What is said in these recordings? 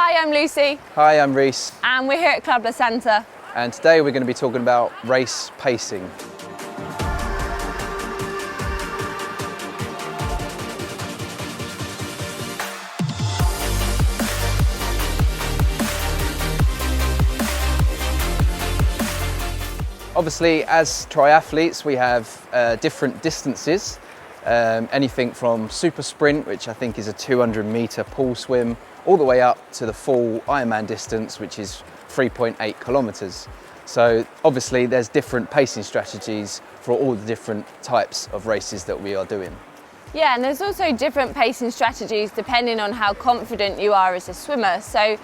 Hi, I'm Lucy. Hi, I'm Reece. And we're here at Club La Santa. And today we're going to be talking about race pacing. Obviously, as triathletes, we have different distances. Anything from super sprint, which I think is a 200-metre pool swim, all the way up to the full Ironman distance, which is 3.8 kilometres. So obviously there's different pacing strategies for all the different types of races that we are doing. Yeah, and there's also different pacing strategies depending on how confident you are as a swimmer. So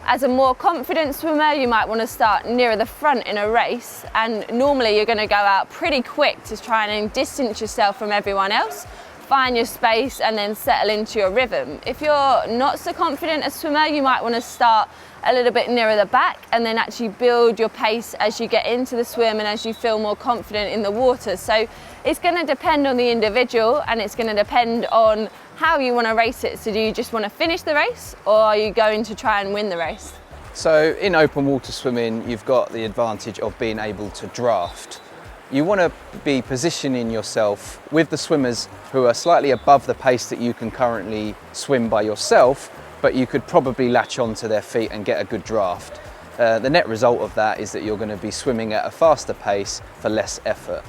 as a more confident swimmer, you might want to start nearer the front in a race, and normally you're going to go out pretty quick to try and distance yourself from everyone else, find your space and then settle into your rhythm. If you're not so confident a swimmer, you might want to start a little bit nearer the back and then actually build your pace as you get into the swim and as you feel more confident in the water. So it's going to depend on the individual, and it's going to depend on how you want to race it. So do you just want to finish the race, or are you going to try and win the race? So in open water swimming, you've got the advantage of being able to draft. You want to be positioning yourself with the swimmers who are slightly above the pace that you can currently swim by yourself, but you could probably latch onto their feet and get a good draft. The net result of that is that you're going to be swimming at a faster pace for less effort.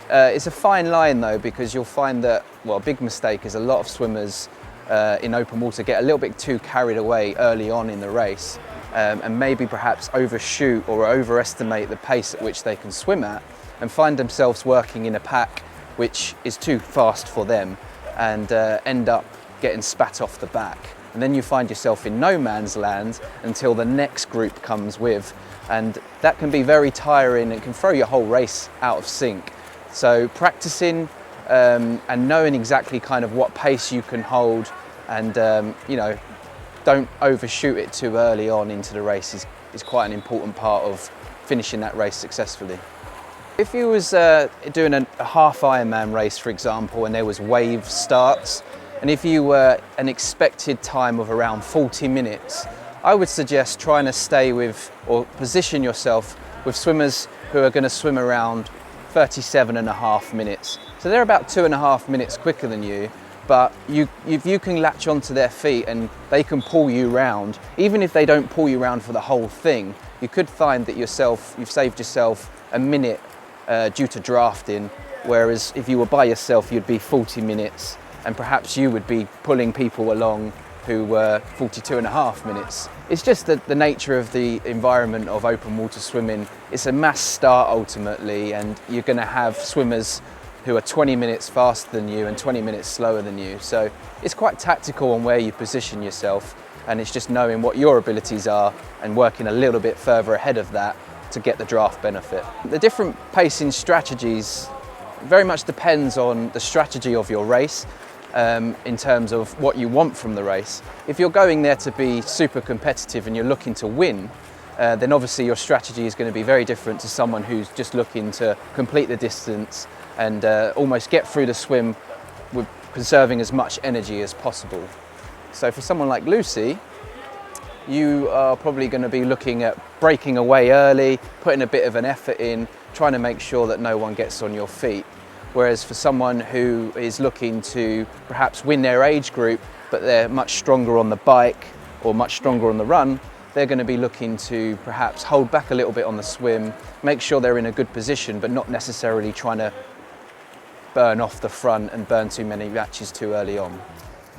It's a fine line though, because you'll find that, well, a big mistake is a lot of swimmers in open water get a little bit too carried away early on in the race, and maybe perhaps overshoot or overestimate the pace at which they can swim at, and find themselves working in a pack which is too fast for them, and end up getting spat off the back. And then you find yourself in no man's land until the next group comes with, and that can be very tiring and can throw your whole race out of sync. So practicing and knowing exactly kind of what pace you can hold, and don't overshoot it too early on into the race is quite an important part of finishing that race successfully. If you was doing a half Ironman race, for example, and there was wave starts, and if you were an expected time of around 40 minutes, I would suggest trying to stay with or position yourself with swimmers who are going to swim around 37.5 minutes. So they're about 2.5 minutes quicker than you, but if you can latch onto their feet and they can pull you round, even if they don't pull you round for the whole thing, you could find that you've saved yourself a minute due to drafting, whereas if you were by yourself, you'd be 40 minutes, and perhaps you would be pulling people along who were 42.5 minutes. It's just the nature of the environment of open water swimming. It's a mass start ultimately, and you're going to have swimmers who are 20 minutes faster than you and 20 minutes slower than you. So it's quite tactical on where you position yourself, and it's just knowing what your abilities are and working a little bit further ahead of that to get the draft benefit. The different pacing strategies very much depends on the strategy of your race, in terms of what you want from the race. If you're going there to be super competitive and you're looking to win, then obviously your strategy is going to be very different to someone who's just looking to complete the distance and almost get through the swim with conserving as much energy as possible. So for someone like Lucy, you are probably going to be looking at breaking away early, putting a bit of an effort in, trying to make sure that no one gets on your feet. Whereas for someone who is looking to perhaps win their age group, but they're much stronger on the bike or much stronger on the run, they're going to be looking to perhaps hold back a little bit on the swim, make sure they're in a good position, but not necessarily trying to burn off the front and burn too many matches too early on.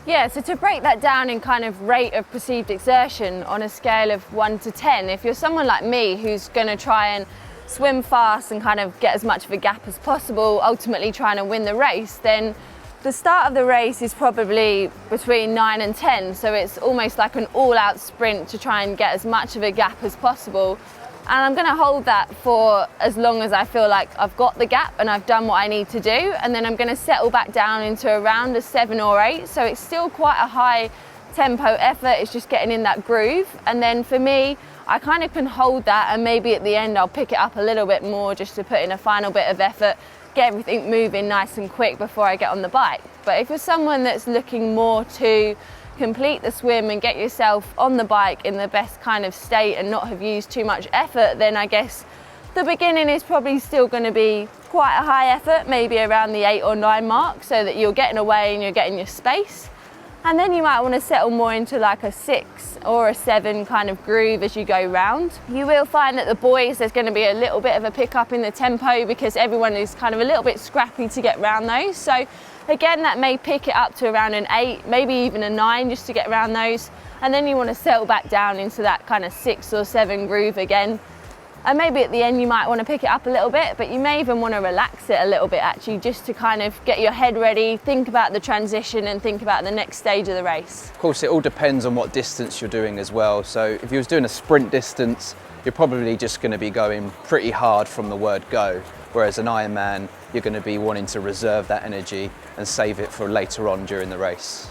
Yeah, so to break that down in kind of rate of perceived exertion on a scale of 1 to 10, if you're someone like me who's going to try and swim fast and kind of get as much of a gap as possible, ultimately trying to win the race, then the start of the race is probably between 9 and 10. So it's almost like an all-out sprint to try and get as much of a gap as possible. And I'm going to hold that for as long as I feel like I've got the gap and I've done what I need to do. And then I'm going to settle back down into around a 7 or 8. So it's still quite a high tempo effort. It's just getting in that groove. And then for me, I kind of can hold that, and maybe at the end I'll pick it up a little bit more just to put in a final bit of effort, get everything moving nice and quick before I get on the bike. But if you're someone that's looking more to complete the swim and get yourself on the bike in the best kind of state and not have used too much effort, then I guess the beginning is probably still going to be quite a high effort, maybe around the 8 or 9 mark, so that you're getting away and you're getting your space. And then you might want to settle more into like a 6 or a 7 kind of groove as you go round. You will find that the boys, there's going to be a little bit of a pickup in the tempo because everyone is kind of a little bit scrappy to get round those. So again, that may pick it up to around an 8, maybe even a 9 just to get around those. And then you want to settle back down into that kind of 6 or 7 groove again. And maybe at the end you might want to pick it up a little bit, but you may even want to relax it a little bit actually, just to kind of get your head ready, think about the transition and think about the next stage of the race. Of course, it all depends on what distance you're doing as well. So if you was doing a sprint distance, you're probably just going to be going pretty hard from the word go. Whereas an Ironman, you're going to be wanting to reserve that energy and save it for later on during the race.